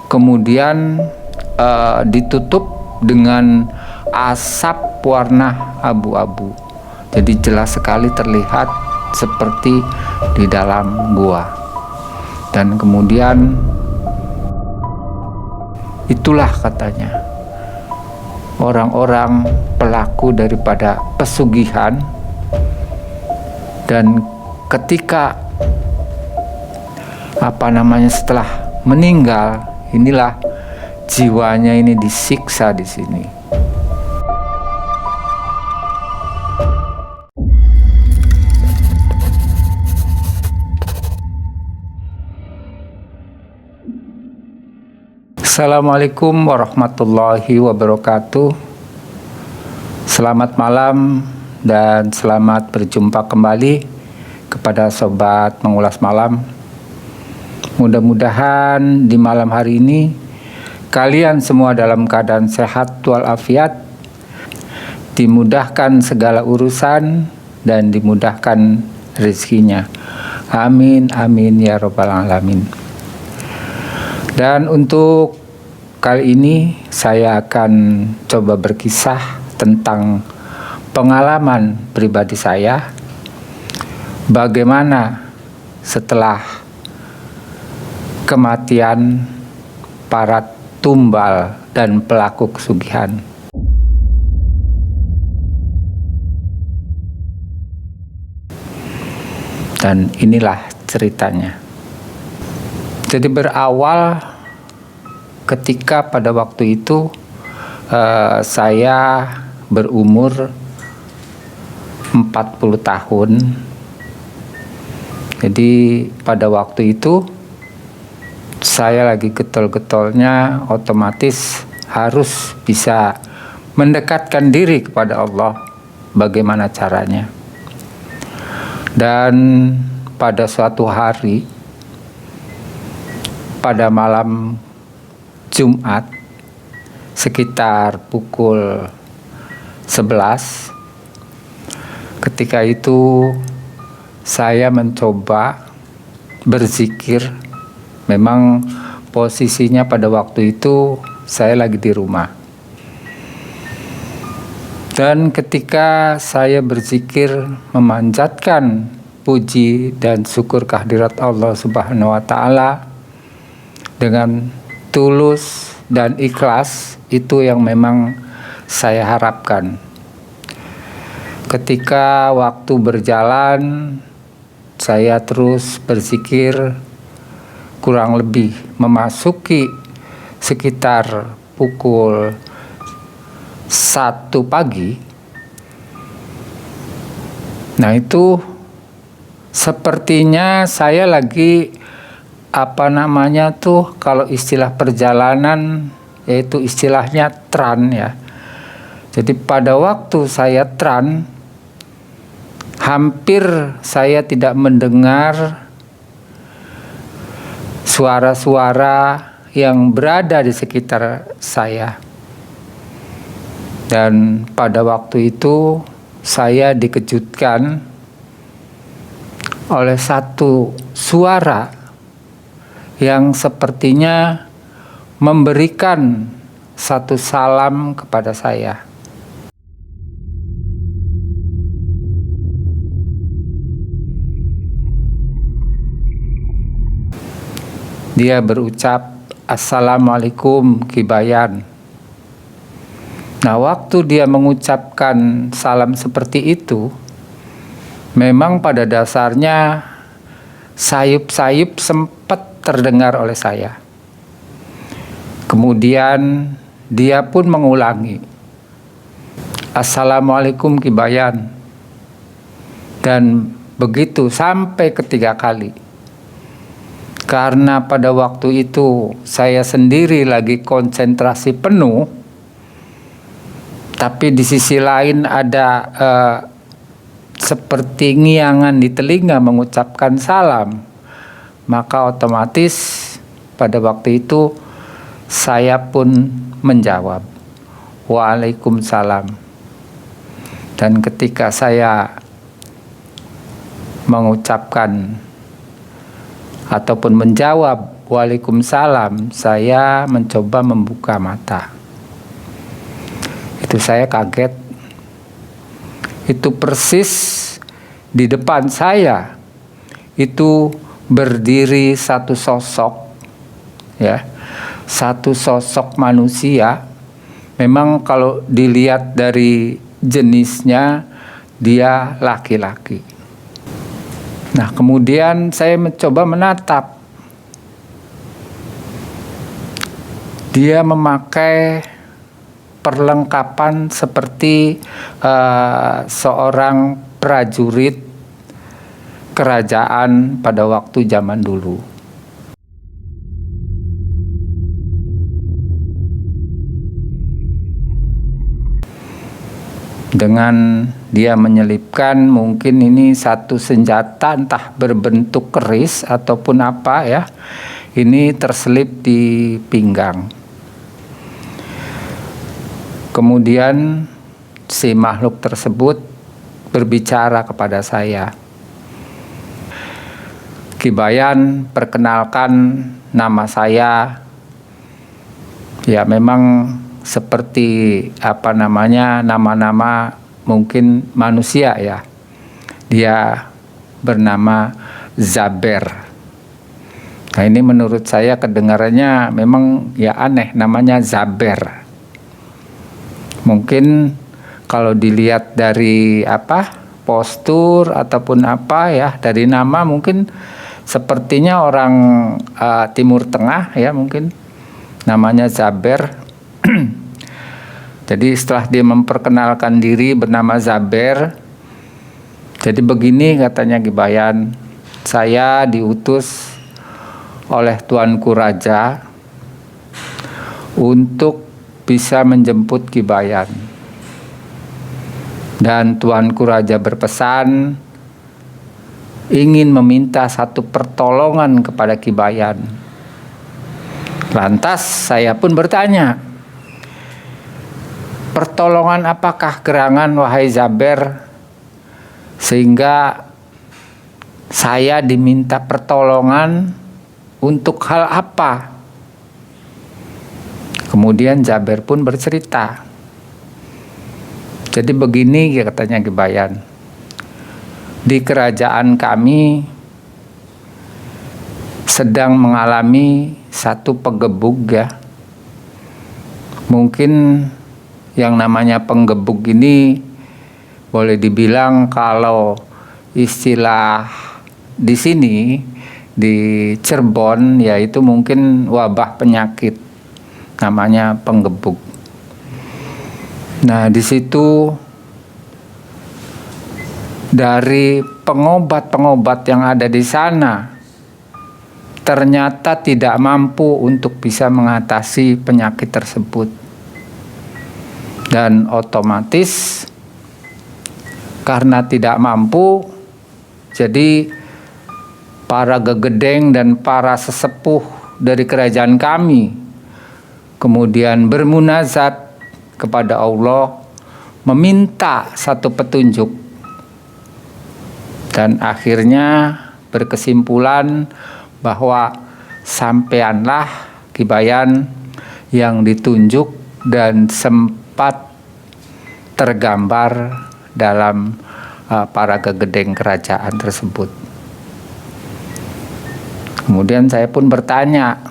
kemudian ditutup dengan asap warna abu-abu. Jadi jelas sekali terlihat seperti di dalam gua. Dan kemudian itulah katanya orang-orang pelaku daripada pesugihan, dan ketika setelah meninggal, inilah jiwanya ini disiksa di sini. Assalamualaikum warahmatullahi wabarakatuh. Selamat malam dan selamat berjumpa kembali kepada sobat mengulas malam. Mudah-mudahan di malam hari ini kalian semua dalam keadaan sehat walafiat, dimudahkan segala urusan dan dimudahkan rezekinya. Amin amin ya rabbal alamin. Dan untuk kali ini saya akan coba berkisah tentang pengalaman pribadi saya, bagaimana setelah kematian para tumbal dan pelaku pesugihan. Dan inilah ceritanya. Jadi berawal ketika pada waktu itu saya berumur 40 tahun. Jadi pada waktu itu saya lagi getol-getolnya, otomatis harus bisa mendekatkan diri kepada Allah. Bagaimana caranya? Dan pada suatu hari, pada malam Jumat sekitar pukul 11, ketika itu saya mencoba berzikir. Memang posisinya pada waktu itu saya lagi di rumah. Dan ketika saya berzikir memanjatkan puji dan syukur kehadirat Allah Subhanahu wa taala dengan tulus dan ikhlas, itu yang memang saya harapkan. Ketika waktu berjalan, saya terus berzikir, kurang lebih memasuki sekitar pukul 1 pagi. Nah, itu sepertinya saya lagi kalau istilah perjalanan, yaitu istilahnya tran ya. Jadi pada waktu saya tran, hampir saya tidak mendengar suara-suara yang berada di sekitar saya. Dan pada waktu itu saya dikejutkan oleh satu suara yang sepertinya memberikan satu salam kepada saya. Dia berucap, "Assalamualaikum Ki Bayan." Nah, waktu dia mengucapkan salam seperti itu, memang pada dasarnya sayup-sayup sempat terdengar oleh saya. Kemudian dia pun mengulangi, "Assalamualaikum Ki Bayan." Dan begitu sampai ketiga kali. Karena pada waktu itu saya sendiri lagi konsentrasi penuh, tapi di sisi lain ada seperti ngiangan di telinga mengucapkan salam, maka otomatis pada waktu itu saya pun menjawab, "Waalaikumsalam." Dan ketika saya mengucapkan ataupun menjawab "Waalaikumsalam," saya mencoba membuka mata. Itu saya kaget. Itu persis di depan saya itu berdiri satu sosok, ya, satu sosok manusia. Memang kalau dilihat dari jenisnya dia laki-laki. Nah, kemudian saya mencoba menatap. Dia memakai perlengkapan seperti seorang prajurit kerajaan pada waktu zaman dulu. Dengan dia menyelipkan mungkin ini satu senjata entah berbentuk keris ataupun apa, ya. Ini terselip di pinggang. Kemudian si makhluk tersebut berbicara kepada saya. "Ki Bayan, perkenalkan nama saya." Ya, memang seperti nama-nama mungkin manusia, ya. Dia bernama Zaber. Nah, ini menurut saya kedengarannya memang ya aneh, namanya Zaber. Mungkin kalau dilihat dari postur ataupun ya, dari nama mungkin sepertinya orang Timur Tengah, ya, mungkin namanya Zaber. Jadi setelah dia memperkenalkan diri bernama Zaber, jadi begini katanya Ki Bayan, "Saya diutus oleh Tuanku Raja untuk bisa menjemput Ki Bayan. Dan Tuanku Raja berpesan ingin meminta satu pertolongan kepada Ki Bayan." Lantas saya pun bertanya, "Pertolongan apakah gerangan wahai Zaber, sehingga saya diminta pertolongan untuk hal apa?" Kemudian Zaber pun bercerita. "Jadi begini," katanya Ki Bayan, "di kerajaan kami sedang mengalami satu penggebug, ya. Mungkin yang namanya penggebug ini boleh dibilang kalau istilah di sini di Cirebon yaitu mungkin wabah penyakit, namanya penggebug. Nah, di situ dari pengobat-pengobat yang ada di sana ternyata tidak mampu untuk bisa mengatasi penyakit tersebut. Dan otomatis karena tidak mampu, jadi para gegedeng dan para sesepuh dari kerajaan kami kemudian bermunajat kepada Allah, meminta satu petunjuk. Dan akhirnya berkesimpulan bahwa sampeanlah Ki Bayan yang ditunjuk dan sempat tergambar dalam para gegedeng kerajaan tersebut. Kemudian saya pun bertanya,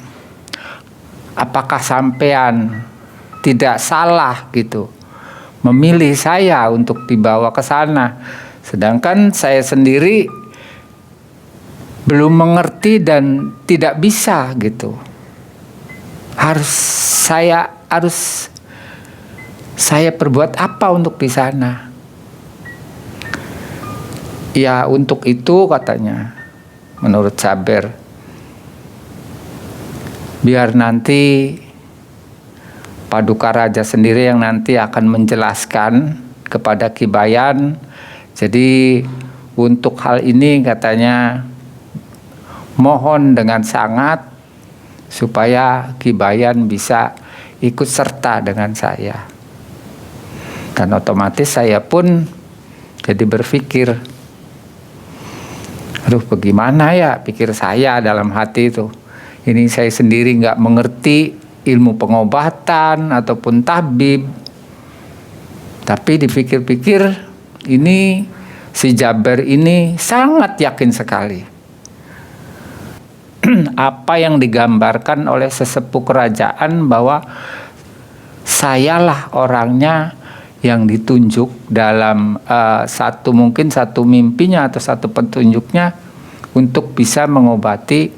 apakah sampean tidak salah gitu memilih saya untuk dibawa ke sana, sedangkan saya sendiri belum mengerti dan tidak bisa gitu. Harus saya perbuat apa untuk di sana? Ya, untuk itu katanya, menurut Zaber, biar nanti Paduka Raja sendiri yang nanti akan menjelaskan kepada Ki Bayan. Jadi untuk hal ini katanya mohon dengan sangat supaya Ki Bayan bisa ikut serta dengan saya. Dan otomatis saya pun jadi berpikir, aduh bagaimana ya, pikir saya dalam hati itu. Ini saya sendiri nggak mengerti ilmu pengobatan ataupun tabib. Tapi dipikir-pikir, ini si Jaber ini sangat yakin sekali. Apa yang digambarkan oleh sesepuh kerajaan bahwa sayalah orangnya yang ditunjuk dalam mungkin satu mimpinya atau satu petunjuknya untuk bisa mengobati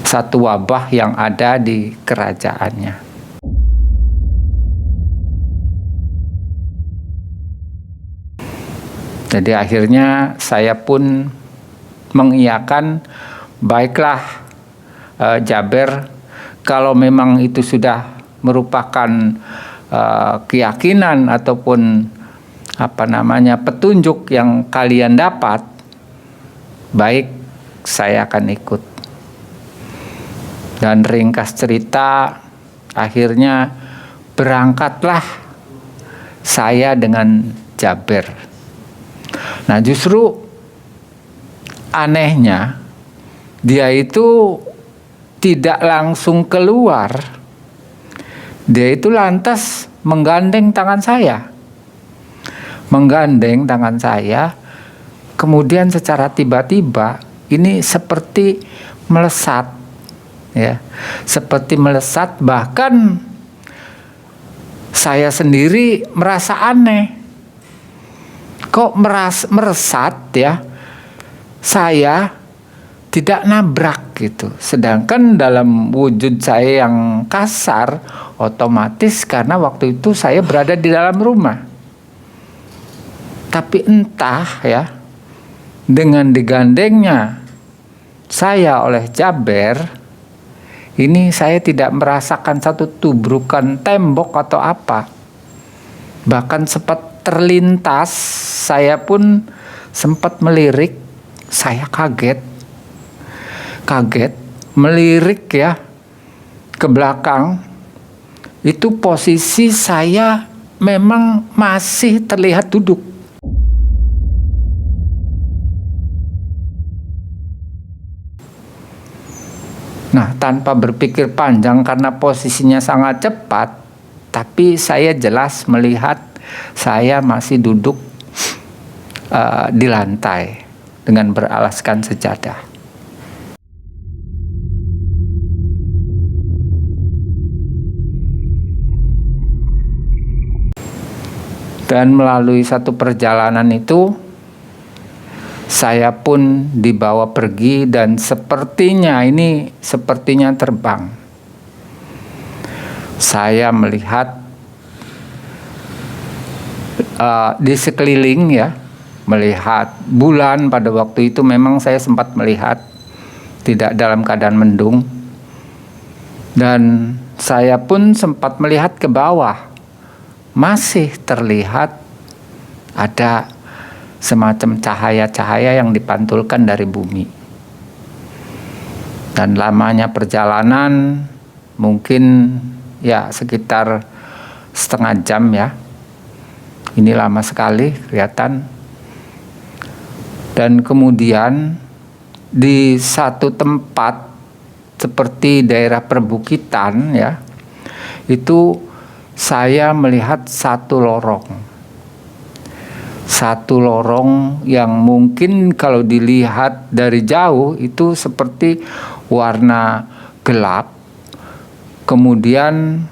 satu wabah yang ada di kerajaannya. Jadi akhirnya saya pun mengiyakan, baiklah Jaber, kalau memang itu sudah merupakan keyakinan ataupun petunjuk yang kalian dapat, baik, saya akan ikut. Dan ringkas cerita, akhirnya berangkatlah saya dengan Jaber. Nah, justru anehnya dia itu tidak langsung keluar. Dia itu lantas menggandeng tangan saya. Menggandeng tangan saya, kemudian secara tiba-tiba ini seperti melesat, ya. Seperti melesat, bahkan saya sendiri merasa aneh. Kok meresat, ya? Saya tidak nabrak gitu. Sedangkan dalam wujud saya yang kasar, otomatis karena waktu itu saya berada di dalam rumah. Tapi entah, ya, dengan digandengnya saya oleh Jaber, ini saya tidak merasakan satu tubrukan tembok atau apa. Bahkan sempat terlintas, saya pun sempat melirik, saya kaget, melirik, ya, ke belakang. Itu posisi saya memang masih terlihat duduk. Nah, tanpa berpikir panjang karena posisinya sangat cepat, tapi saya jelas melihat saya masih duduk di lantai dengan beralaskan sejadah. Dan melalui satu perjalanan itu, saya pun dibawa pergi dan sepertinya terbang. Saya melihat di sekeliling, ya, melihat bulan. Pada waktu itu memang saya sempat melihat, tidak dalam keadaan mendung, dan saya pun sempat melihat ke bawah, masih terlihat ada semacam cahaya-cahaya yang dipantulkan dari bumi. Dan lamanya perjalanan mungkin ya sekitar setengah jam, ya. Ini lama sekali kelihatan. Dan kemudian di satu tempat seperti daerah perbukitan, ya, itu saya melihat satu lorong yang mungkin kalau dilihat dari jauh itu seperti warna gelap, kemudian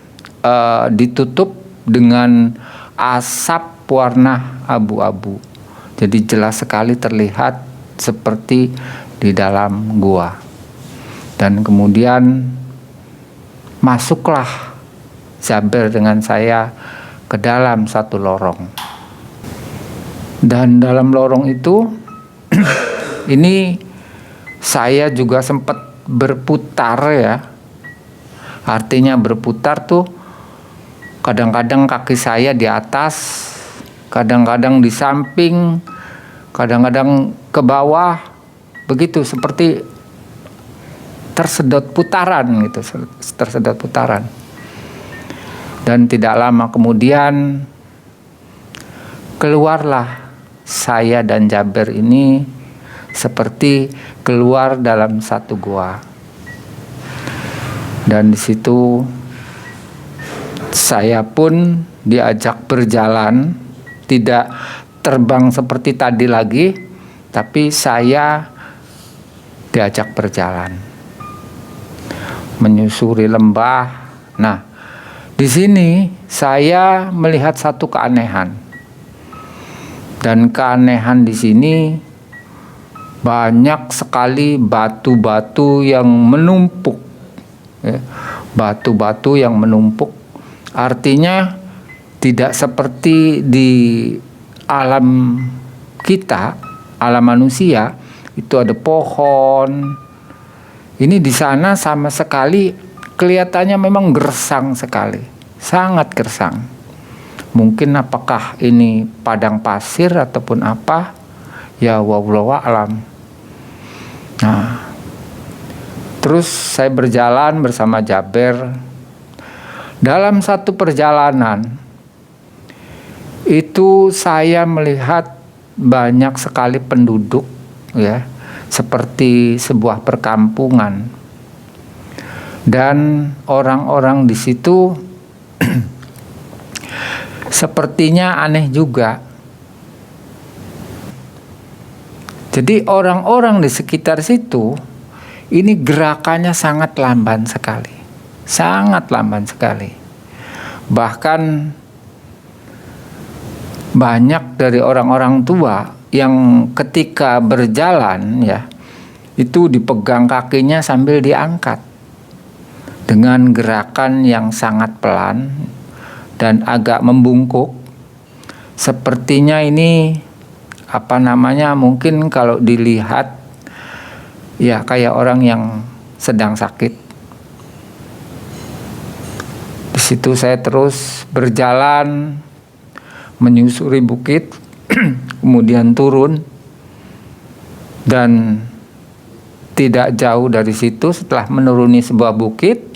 ditutup dengan asap warna abu-abu. Jadi jelas sekali terlihat seperti di dalam gua. Dan kemudian masuklah Jaber dengan saya ke dalam satu lorong. Dan dalam lorong itu ini saya juga sempat berputar, ya. Artinya berputar tuh kadang-kadang kaki saya di atas, kadang-kadang di samping, kadang-kadang ke bawah, begitu seperti tersedot putaran gitu, tersedot putaran. Dan tidak lama kemudian keluarlah saya dan Jaber ini seperti keluar dalam satu gua. Dan di situ saya pun diajak berjalan, tidak terbang seperti tadi lagi, tapi saya diajak berjalan menyusuri lembah. Nah, di sini saya melihat satu keanehan. Dan keanehan di sini banyak sekali batu-batu yang menumpuk. Ya, batu-batu yang menumpuk. Artinya tidak seperti di alam kita, alam manusia, itu ada pohon. Ini di sana sama sekali kelihatannya memang gersang sekali, sangat gersang. Mungkin apakah ini padang pasir ataupun apa? Ya wallahu a'lam. Nah, terus saya berjalan bersama Jaber. Dalam satu perjalanan itu saya melihat banyak sekali penduduk, ya, seperti sebuah perkampungan. Dan orang-orang di situ sepertinya aneh juga. Jadi orang-orang di sekitar situ ini gerakannya sangat lamban sekali. Sangat lamban sekali. Bahkan banyak dari orang-orang tua yang ketika berjalan, ya, itu dipegang kakinya sambil diangkat dengan gerakan yang sangat pelan dan agak membungkuk. Sepertinya ini mungkin kalau dilihat ya kayak orang yang sedang sakit. Di situ saya terus berjalan menyusuri bukit, kemudian turun, dan tidak jauh dari situ setelah menuruni sebuah bukit,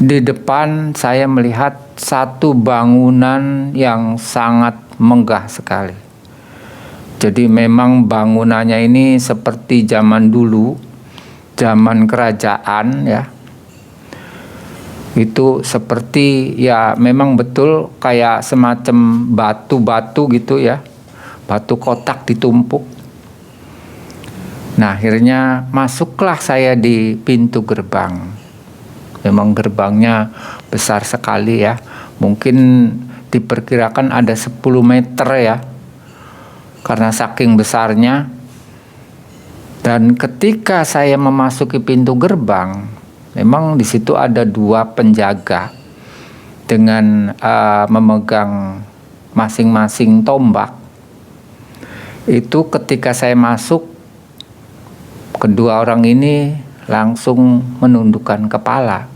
di depan saya melihat satu bangunan yang sangat megah sekali. Jadi memang bangunannya ini seperti zaman dulu, zaman kerajaan, ya. Itu seperti ya memang betul kayak semacam batu-batu gitu, ya, batu kotak ditumpuk. Nah, akhirnya masuklah saya di pintu gerbang. Memang gerbangnya besar sekali, ya, mungkin diperkirakan ada 10 meter, ya, karena saking besarnya. Dan ketika saya memasuki pintu gerbang, memang di situ ada 2 penjaga dengan memegang masing-masing tombak. Itu ketika saya masuk, kedua orang ini langsung menundukkan kepala.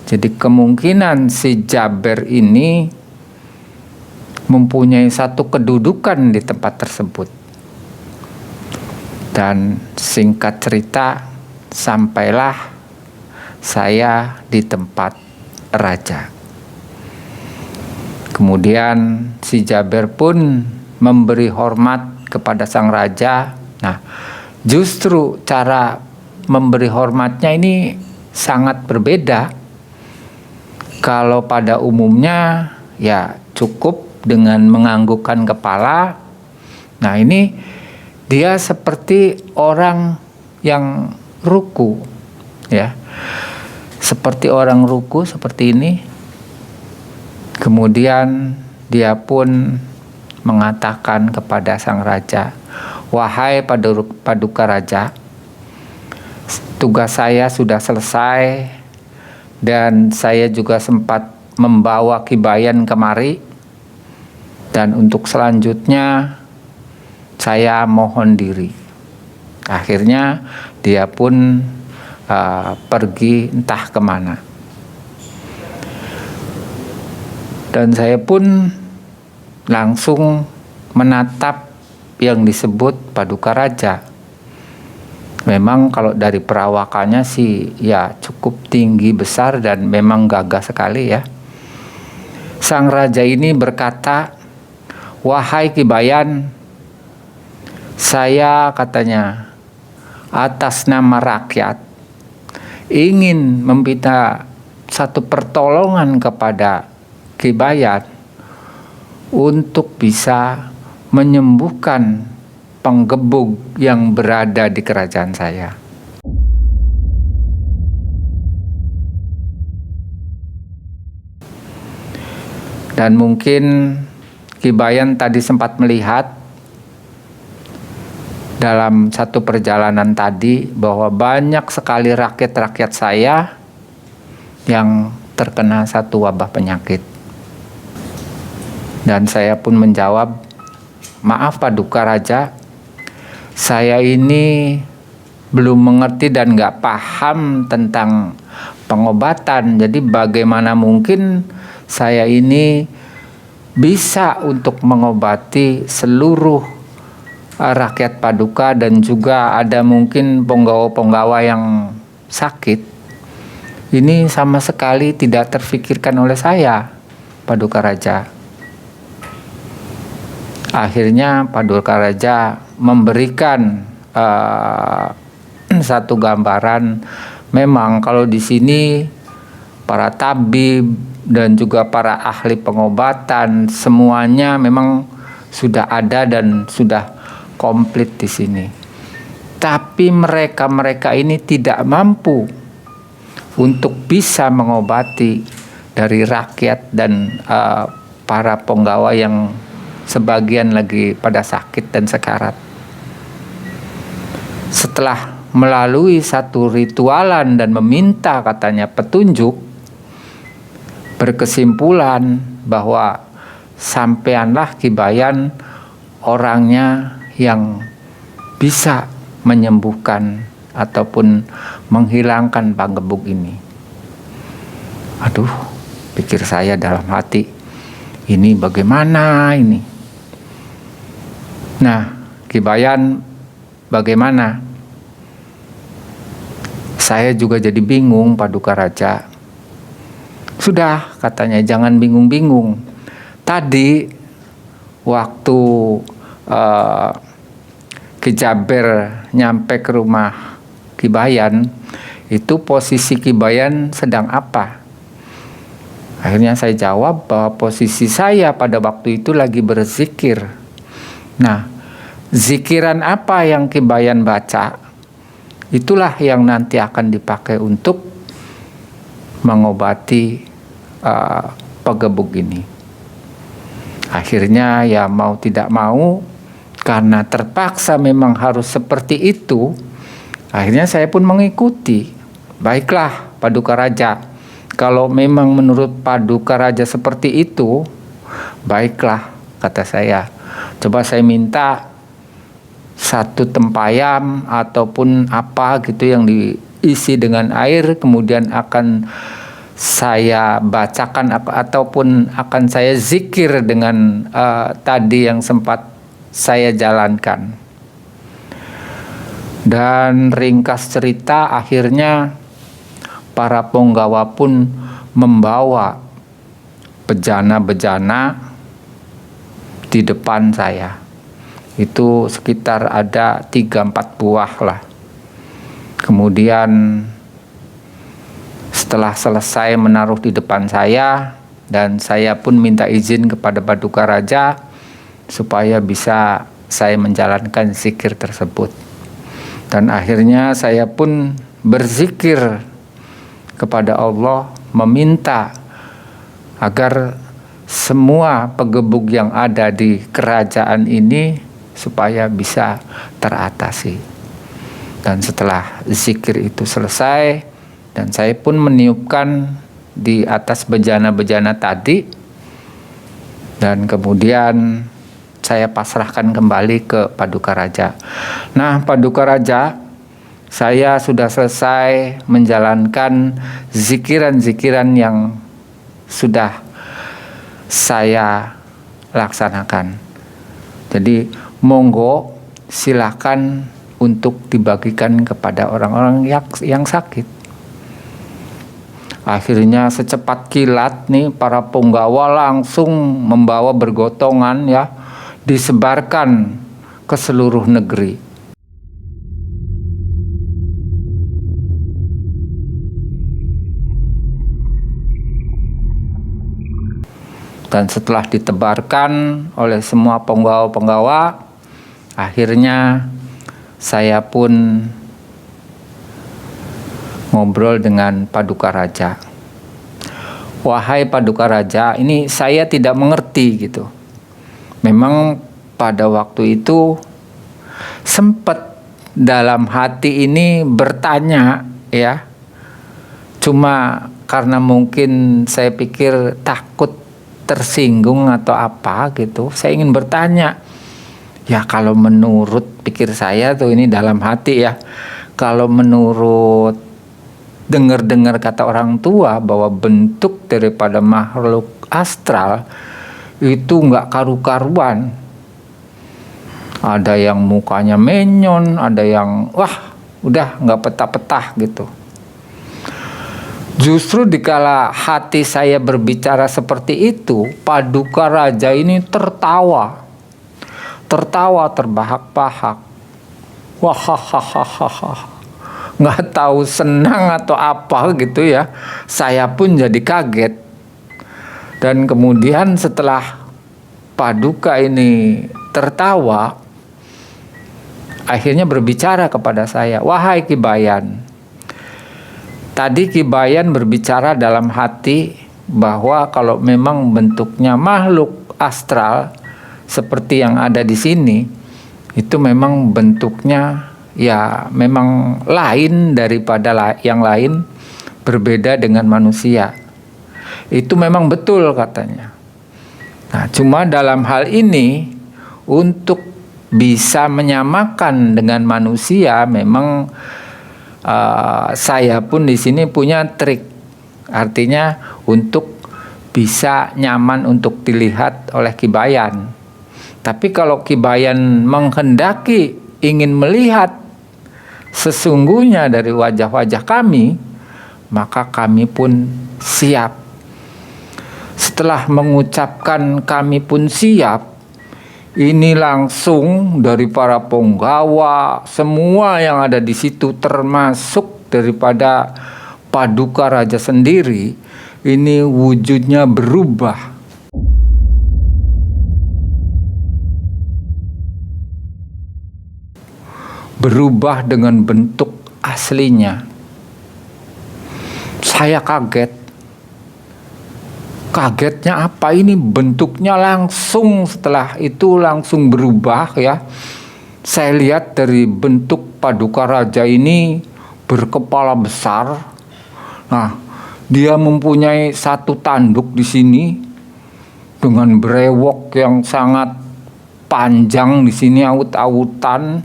Jadi kemungkinan si Jaber ini mempunyai satu kedudukan di tempat tersebut. Dan singkat cerita, sampailah saya di tempat raja. Kemudian si Jaber pun memberi hormat kepada sang raja. Nah, justru cara memberi hormatnya ini sangat berbeda. Kalau pada umumnya ya cukup dengan menganggukkan kepala. Nah, ini dia seperti orang yang ruku, ya. Seperti orang ruku seperti ini. Kemudian dia pun mengatakan kepada sang raja, "Wahai paduka raja, tugas saya sudah selesai dan saya juga sempat membawa Kibayan kemari, dan untuk selanjutnya saya mohon diri." Akhirnya dia pun pergi entah kemana. Dan saya pun langsung menatap yang disebut paduka raja. Memang kalau dari perawakannya sih ya cukup tinggi besar dan memang gagah sekali, ya. Sang raja ini berkata, "Wahai Kibayan, Saya katanya atas nama rakyat ingin meminta satu pertolongan kepada Ki Bayan untuk bisa menyembuhkan penggebug yang berada di kerajaan saya. Dan mungkin Ki Bayan tadi sempat melihat dalam satu perjalanan tadi bahwa banyak sekali rakyat-rakyat saya yang terkena satu wabah penyakit. Dan saya pun menjawab, maaf Paduka Raja, saya ini belum mengerti dan gak paham tentang pengobatan. Jadi bagaimana mungkin saya ini bisa untuk mengobati seluruh rakyat Paduka dan juga ada mungkin penggawa-penggawa yang sakit. Ini sama sekali tidak terfikirkan oleh saya, Paduka Raja. Akhirnya Paduka Raja memberikan satu gambaran. Memang kalau di sini para tabib dan juga para ahli pengobatan semuanya memang sudah ada dan sudah komplit di sini. Tapi mereka ini tidak mampu untuk bisa mengobati dari rakyat dan para penggawa yang sebagian lagi pada sakit dan sekarat. Setelah melalui satu ritualan dan meminta katanya petunjuk, berkesimpulan bahwa sampeanlah Ki Bayan orangnya yang bisa menyembuhkan ataupun menghilangkan panggebug ini. Aduh, pikir saya dalam hati, ini bagaimana ini? Nah, Ki Bayan bagaimana? Saya juga jadi bingung, Paduka Raja. Sudah, katanya jangan bingung-bingung. Tadi waktu Ki Jaber nyampe ke rumah Ki Bayan, itu posisi Ki Bayan sedang apa? Akhirnya saya jawab bahwa posisi saya pada waktu itu lagi berzikir. Nah, zikiran apa yang Ki Bayan baca, itulah yang nanti akan dipakai untuk mengobati penggebug ini. Akhirnya ya mau tidak mau, karena terpaksa memang harus seperti itu, akhirnya saya pun mengikuti. Baiklah Paduka Raja, kalau memang menurut Paduka Raja seperti itu, baiklah kata saya. Coba saya minta satu tempayam ataupun apa gitu yang diisi dengan air, kemudian akan saya bacakan ataupun akan saya zikir dengan tadi yang sempat saya jalankan. Dan ringkas cerita, akhirnya para penggawa pun membawa bejana-bejana di depan saya. Itu sekitar ada 3-4 buah lah. Kemudian setelah selesai menaruh di depan saya, dan saya pun minta izin kepada Paduka Raja supaya bisa saya menjalankan zikir tersebut. Dan akhirnya saya pun berzikir kepada Allah, meminta agar semua penggebug yang ada di kerajaan ini supaya bisa teratasi. Dan setelah zikir itu selesai, dan saya pun meniupkan di atas bejana-bejana tadi, dan kemudian saya pasrahkan kembali ke Paduka Raja. Nah, Paduka Raja, saya sudah selesai menjalankan zikiran-zikiran yang sudah saya laksanakan. Jadi monggo silakan untuk dibagikan kepada orang-orang yang sakit. Akhirnya secepat kilat nih para penggawa langsung membawa bergotongan ya, disebarkan ke seluruh negeri. Dan setelah ditebarkan oleh semua penggawa-penggawa, akhirnya saya pun ngobrol dengan Paduka Raja. Wahai Paduka Raja, ini saya tidak mengerti gitu. Memang pada waktu itu sempat dalam hati ini bertanya ya. Cuma karena mungkin saya pikir takut tersinggung atau apa gitu, saya ingin bertanya. Ya kalau menurut pikir saya tuh, ini dalam hati ya, kalau menurut dengar-dengar kata orang tua bahwa bentuk daripada makhluk astral itu nggak karu-karuan. Ada yang mukanya menyon, ada yang wah udah nggak petah-petah gitu. Justru dikala hati saya berbicara seperti itu, Paduka Raja ini tertawa terbahak-bahak. Wah, nggak tahu senang atau apa gitu ya. Saya pun jadi kaget. Dan kemudian setelah Paduka ini tertawa, akhirnya berbicara kepada saya, wahai Ki Bayan. Tadi Ki Bayan berbicara dalam hati bahwa kalau memang bentuknya makhluk astral seperti yang ada di sini, itu memang bentuknya ya memang lain daripada yang lain, berbeda dengan manusia. Itu memang betul katanya. Nah, cuma dalam hal ini untuk bisa menyamakan dengan manusia memang saya pun di sini punya trik, artinya untuk bisa nyaman untuk dilihat oleh Ki Bayan. Tapi kalau Ki Bayan menghendaki ingin melihat sesungguhnya dari wajah-wajah kami, maka kami pun siap. Setelah mengucapkan kami pun siap, ini langsung dari para penggawa, semua yang ada di situ termasuk daripada Paduka Raja sendiri, ini wujudnya berubah. Berubah dengan bentuk aslinya. Saya kaget. Kagetnya apa ini, bentuknya langsung setelah itu langsung berubah ya. Saya lihat dari bentuk Paduka Raja ini berkepala besar. Nah, dia mempunyai satu tanduk di sini dengan brewok yang sangat panjang di sini, aut-autan,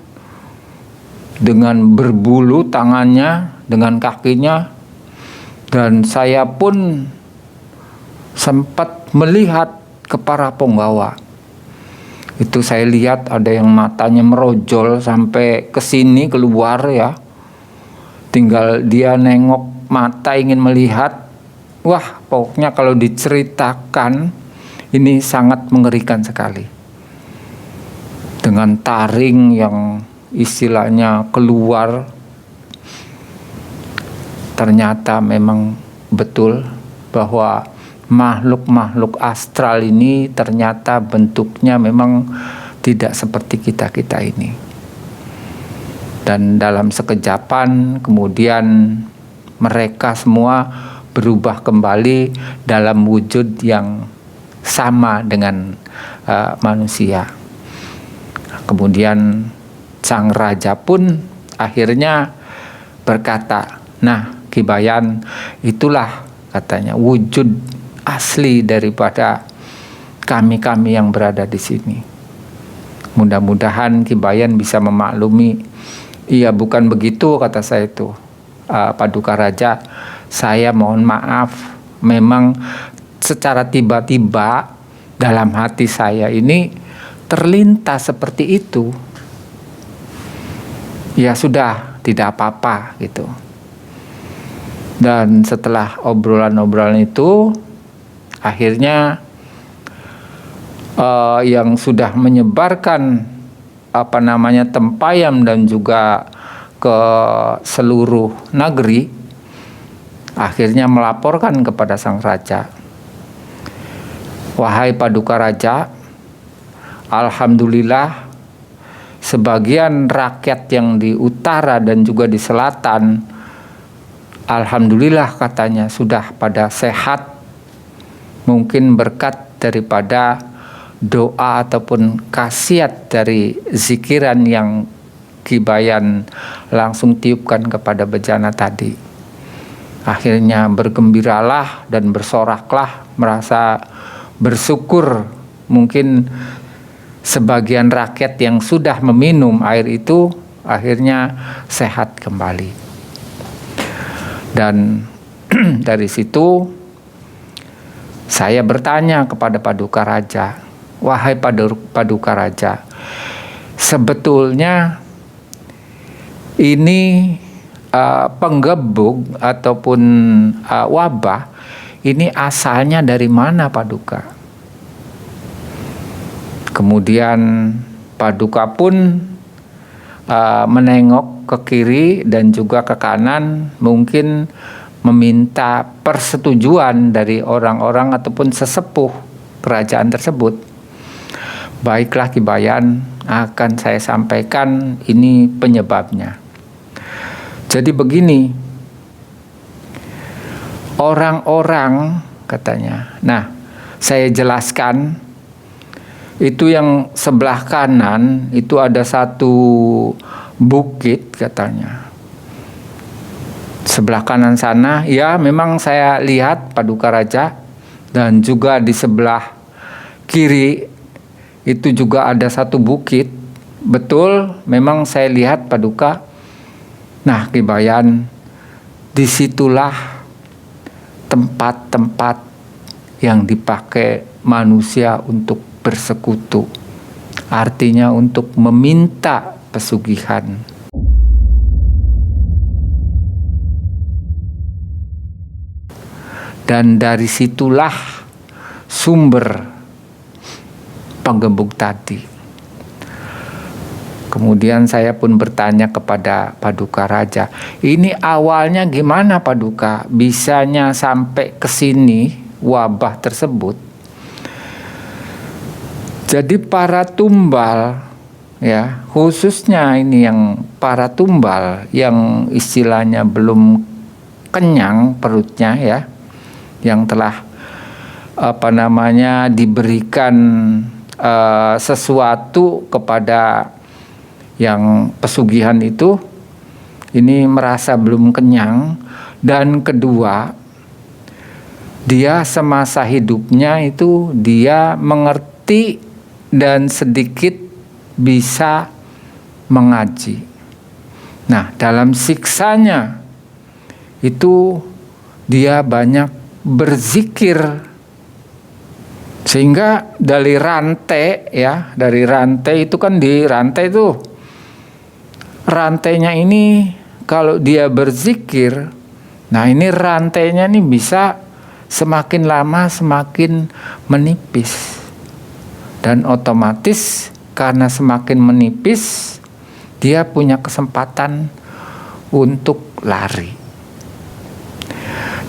dengan berbulu tangannya, dengan kakinya. Dan saya pun sempat melihat ke para penggawa. Itu saya lihat ada yang matanya merojol sampai ke sini keluar ya. Tinggal dia nengok mata ingin melihat. Wah, pokoknya kalau diceritakan ini sangat mengerikan sekali. Dengan taring yang istilahnya keluar. Ternyata memang betul bahwa makhluk-makhluk astral ini ternyata bentuknya memang tidak seperti kita-kita ini. Dan dalam sekejapan kemudian mereka semua berubah kembali dalam wujud yang sama dengan manusia. Kemudian sang raja pun akhirnya berkata, nah Ki Bayan, itulah katanya wujud asli daripada kami-kami yang berada di sini. Mudah-mudahan Ki Bayan bisa memaklumi. Iya, bukan begitu kata saya itu, Paduka Raja, saya mohon maaf, memang secara tiba-tiba dalam hati saya ini terlintas seperti itu. Ya sudah, tidak apa-apa gitu. Dan setelah obrolan-obrolan itu, akhirnya yang sudah menyebarkan tempayam dan juga ke seluruh negeri, akhirnya melaporkan kepada sang raja, "Wahai Paduka Raja, alhamdulillah sebagian rakyat yang di utara dan juga di selatan, alhamdulillah," katanya, "sudah pada sehat, mungkin berkat daripada doa ataupun khasiat dari zikiran yang Ki Bayan langsung tiupkan kepada bejana tadi." Akhirnya bergembiralah dan bersoraklah, merasa bersyukur. Mungkin sebagian rakyat yang sudah meminum air itu akhirnya sehat kembali. Dan dari situ saya bertanya kepada Paduka Raja, "Wahai Paduka Raja, sebetulnya ini penggebug ataupun wabah ini asalnya dari mana, Paduka?" Kemudian Paduka pun menengok ke kiri dan juga ke kanan, mungkin meminta persetujuan dari orang-orang ataupun sesepuh kerajaan tersebut. "Baiklah Ki Bayan, akan saya sampaikan ini penyebabnya. Jadi begini, orang-orang," katanya. Nah, saya jelaskan, itu yang sebelah kanan itu ada satu bukit katanya. Sebelah kanan sana, ya memang saya lihat Paduka Raja, dan juga di sebelah kiri itu juga ada satu bukit. Betul, memang saya lihat Paduka. Nah, Ki Bayan, disitulah tempat-tempat yang dipakai manusia untuk bersekutu, artinya untuk meminta pesugihan. Dan dari situlah sumber penggebug tadi. Kemudian saya pun bertanya kepada Paduka Raja, "Ini awalnya gimana Paduka? Bisanya sampai ke sini wabah tersebut?" Jadi para tumbal, ya, khususnya ini yang para tumbal yang istilahnya belum kenyang perutnya, ya, yang telah diberikan sesuatu kepada yang pesugihan itu, ini merasa belum kenyang. Dan kedua, dia semasa hidupnya itu dia mengerti dan sedikit bisa mengaji. Nah, dalam siksanya itu dia banyak berzikir, sehingga dari rantai, ya, dari rantai itu kan, di rantai itu rantainya ini kalau dia berzikir, nah ini rantainya ini bisa semakin lama semakin menipis, dan otomatis karena semakin menipis dia punya kesempatan untuk lari.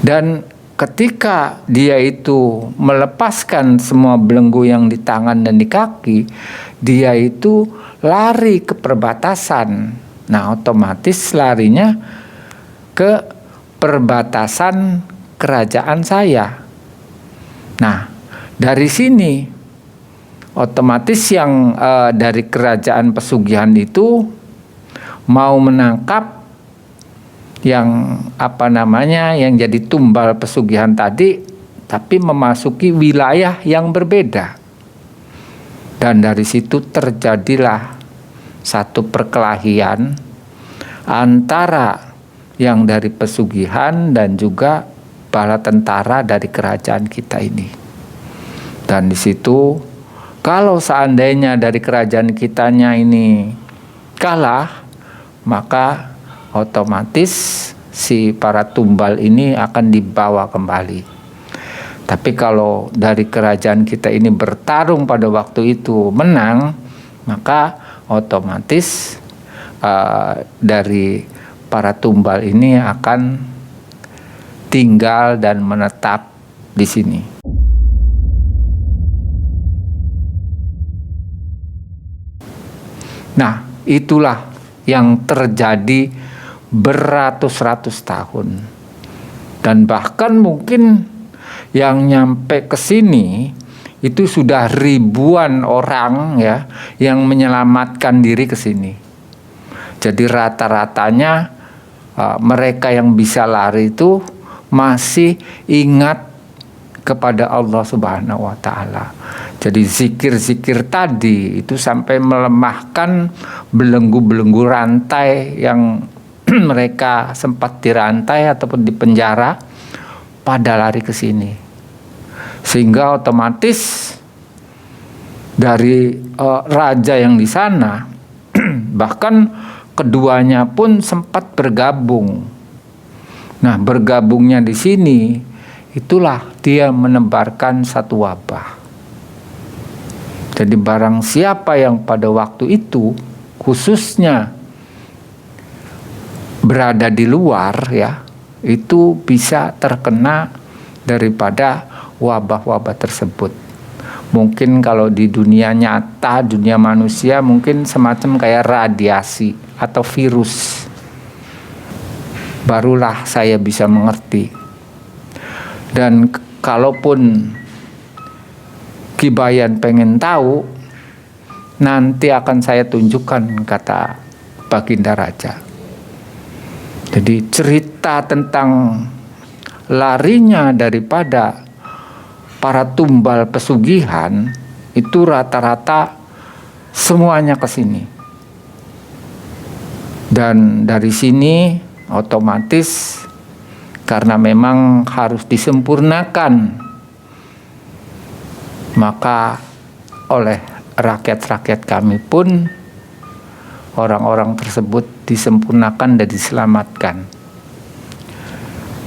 Dan ketika dia itu melepaskan semua belenggu yang di tangan dan di kaki, dia itu lari ke perbatasan. Nah, otomatis larinya ke perbatasan kerajaan saya. Nah, dari sini otomatis yang dari kerajaan pesugihan itu mau menangkap yang yang jadi tumbal pesugihan tadi, tapi memasuki wilayah yang berbeda. Dan dari situ terjadilah satu perkelahian antara yang dari pesugihan dan juga bala tentara dari kerajaan kita ini. Dan di situ kalau seandainya dari kerajaan kitanya ini kalah, maka otomatis si para tumbal ini akan dibawa kembali. Tapi kalau dari kerajaan kita ini bertarung pada waktu itu menang, maka otomatis dari para tumbal ini akan tinggal dan menetap di sini. Nah, itulah yang terjadi beratus-ratus tahun. Dan bahkan mungkin yang nyampe ke sini itu sudah ribuan orang ya yang menyelamatkan diri ke sini. Jadi rata-ratanya mereka yang bisa lari itu masih ingat kepada Allah Subhanahu wa Ta'ala. Jadi zikir-zikir tadi itu sampai melemahkan belenggu-belenggu rantai yang mereka sempat dirantai ataupun dipenjara pada lari ke sini. Sehingga otomatis dari raja yang di sana bahkan keduanya pun sempat bergabung. Nah, bergabungnya di sini itulah dia menebarkan satu wabah. Jadi barang siapa yang pada waktu itu khususnya berada di luar ya, itu bisa terkena daripada wabah-wabah tersebut. Mungkin kalau di dunia nyata, dunia manusia mungkin semacam kayak radiasi atau virus. Barulah saya bisa mengerti. Dan kalaupun Kibayan pengen tahu, nanti akan saya tunjukkan, kata Baginda Raja. Jadi cerita tentang larinya daripada para tumbal pesugihan itu rata-rata semuanya ke sini. Dan dari sini otomatis karena memang harus disempurnakan, maka oleh rakyat-rakyat kami pun orang-orang tersebut disempurnakan dan diselamatkan.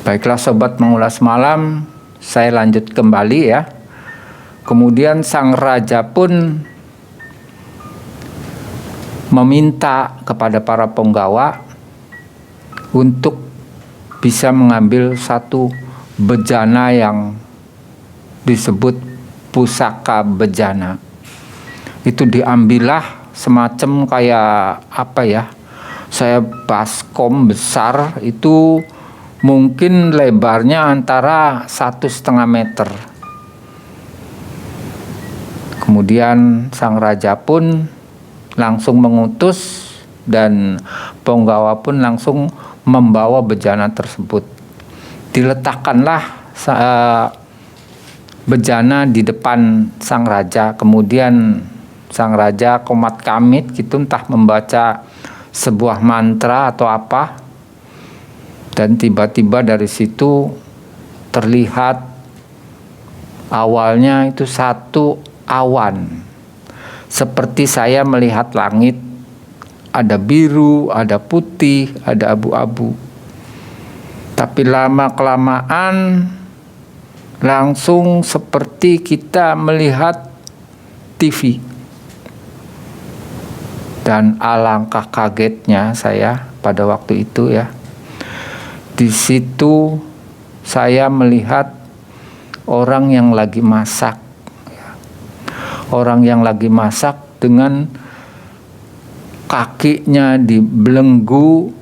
Baiklah sobat mengulas malam, saya lanjut kembali ya. Kemudian sang raja pun meminta kepada para penggawa untuk bisa mengambil satu bejana yang disebut pusaka bejana. Itu diambillah semacam kayak apa ya, saya baskom besar, itu mungkin lebarnya antara 1,5 meter. Kemudian sang raja pun langsung mengutus dan penggawa pun langsung membawa bejana tersebut. Diletakkanlah bejana di depan sang raja. Kemudian sang raja komat kamit gitu, entah membaca sebuah mantra atau apa, dan tiba-tiba dari situ terlihat awalnya itu satu awan, seperti saya melihat langit, ada biru, ada putih, ada abu-abu. Tapi lama-kelamaan langsung seperti kita melihat TV. Dan alangkah kagetnya saya pada waktu itu ya. Di situ saya melihat orang yang lagi masak. Orang yang lagi masak dengan kakinya dibelenggu,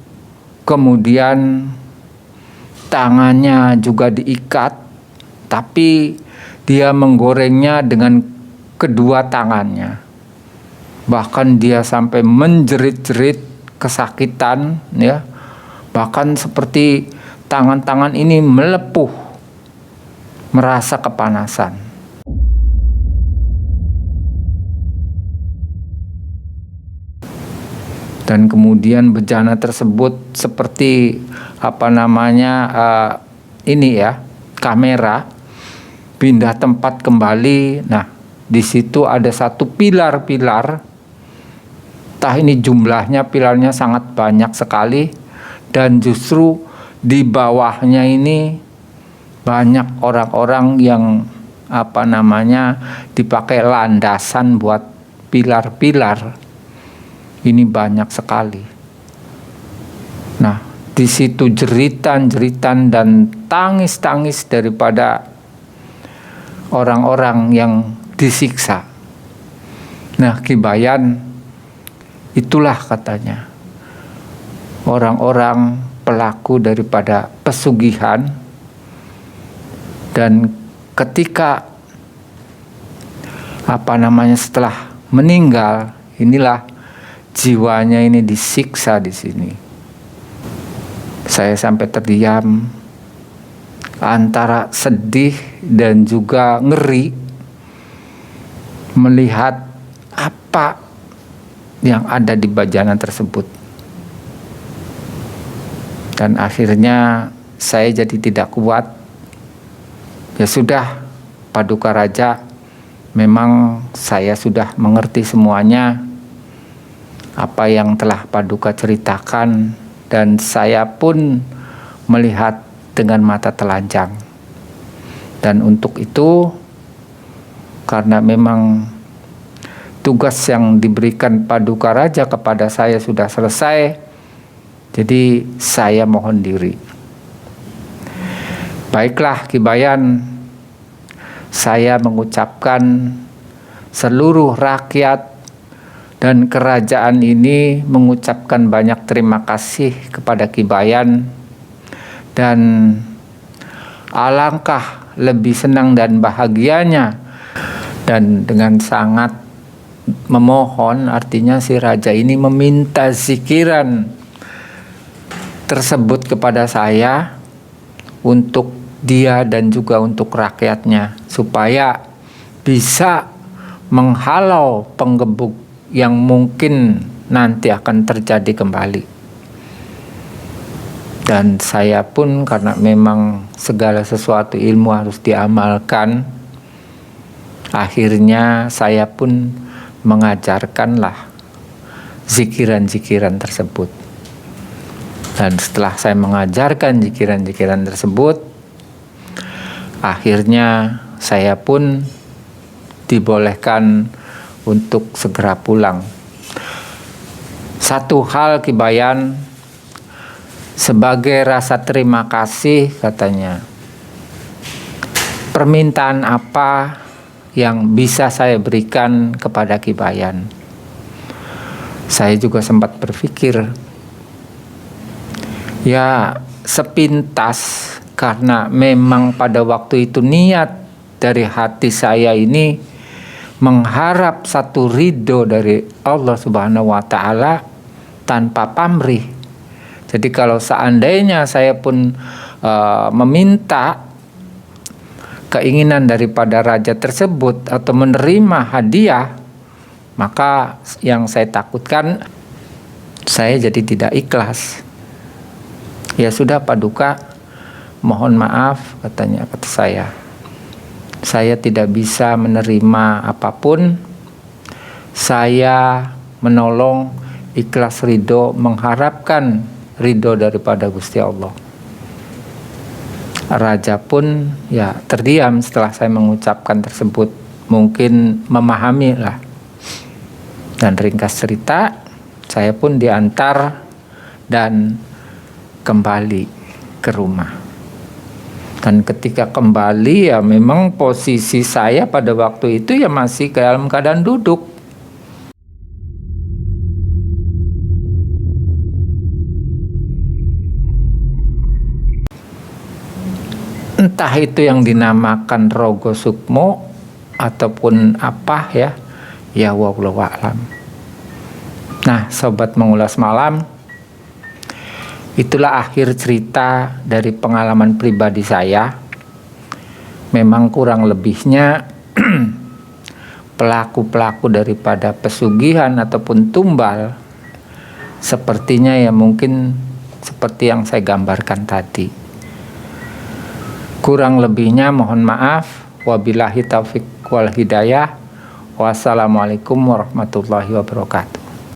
kemudian tangannya juga diikat, tapi dia menggorengnya dengan kedua tangannya. Bahkan dia sampai menjerit-jerit kesakitan ya. Bahkan seperti tangan-tangan ini melepuh, merasa kepanasan. Dan kemudian bejana tersebut seperti ini ya, kamera pindah tempat kembali. Nah, di situ ada satu pilar-pilar, entah ini jumlahnya, pilarnya sangat banyak sekali, dan justru di bawahnya ini banyak orang-orang yang dipakai landasan buat pilar-pilar. Ini banyak sekali. Nah, di situ jeritan-jeritan dan tangis-tangis daripada orang-orang yang disiksa. Nah, Ki Bayan itulah katanya orang-orang pelaku daripada pesugihan, dan ketika setelah meninggal, inilah jiwanya ini disiksa di sini. Saya sampai terdiam antara sedih dan juga ngeri melihat apa yang ada di bejana tersebut. Dan akhirnya saya jadi tidak kuat. Ya sudah, Paduka Raja, memang saya sudah mengerti semuanya apa yang telah Paduka ceritakan, dan saya pun melihat dengan mata telanjang. Dan untuk itu, karena memang tugas yang diberikan Paduka Raja kepada saya sudah selesai, jadi saya mohon diri. Baiklah Ki Bayan, saya mengucapkan seluruh rakyat dan kerajaan ini mengucapkan banyak terima kasih kepada Ki Bayan, dan alangkah lebih senang dan bahagianya, dan dengan sangat memohon, artinya si raja ini meminta zikiran tersebut kepada saya untuk dia dan juga untuk rakyatnya, supaya bisa menghalau penggebuk yang mungkin nanti akan terjadi kembali. Dan saya pun, karena memang segala sesuatu ilmu harus diamalkan, akhirnya saya pun mengajarkanlah zikiran-zikiran tersebut. Dan setelah saya mengajarkan zikiran-zikiran tersebut, akhirnya saya pun dibolehkan untuk segera pulang. Satu hal Ki Bayan, sebagai rasa terima kasih katanya, permintaan apa yang bisa saya berikan kepada Ki Bayan? Saya juga sempat berpikir, ya sepintas, karena memang pada waktu itu niat dari hati saya ini mengharap satu ridho dari Allah Subhanahu wa Ta'ala tanpa pamrih. Jadi kalau seandainya saya pun meminta keinginan daripada raja tersebut atau menerima hadiah, maka yang saya takutkan saya jadi tidak ikhlas. Ya sudah Paduka, mohon maaf katanya, kata saya tidak bisa menerima apapun. Saya menolong ikhlas ridho, mengharapkan ridho daripada Gusti Allah. Raja pun ya terdiam setelah saya mengucapkan tersebut, mungkin memahami lah. Dan ringkas cerita, saya pun diantar dan kembali ke rumah. Dan ketika kembali, ya memang posisi saya pada waktu itu ya masih dalam keadaan duduk. Entah itu yang dinamakan Rogo Sukmo ataupun apa ya wallahu a'lam. Nah, sobat mengulas malam, itulah akhir cerita dari pengalaman pribadi saya. Memang kurang lebihnya pelaku-pelaku daripada pesugihan ataupun tumbal sepertinya ya mungkin seperti yang saya gambarkan tadi. Kurang lebihnya mohon maaf. Wabillahi taufiq wal hidayah. Wassalamualaikum warahmatullahi wabarakatuh.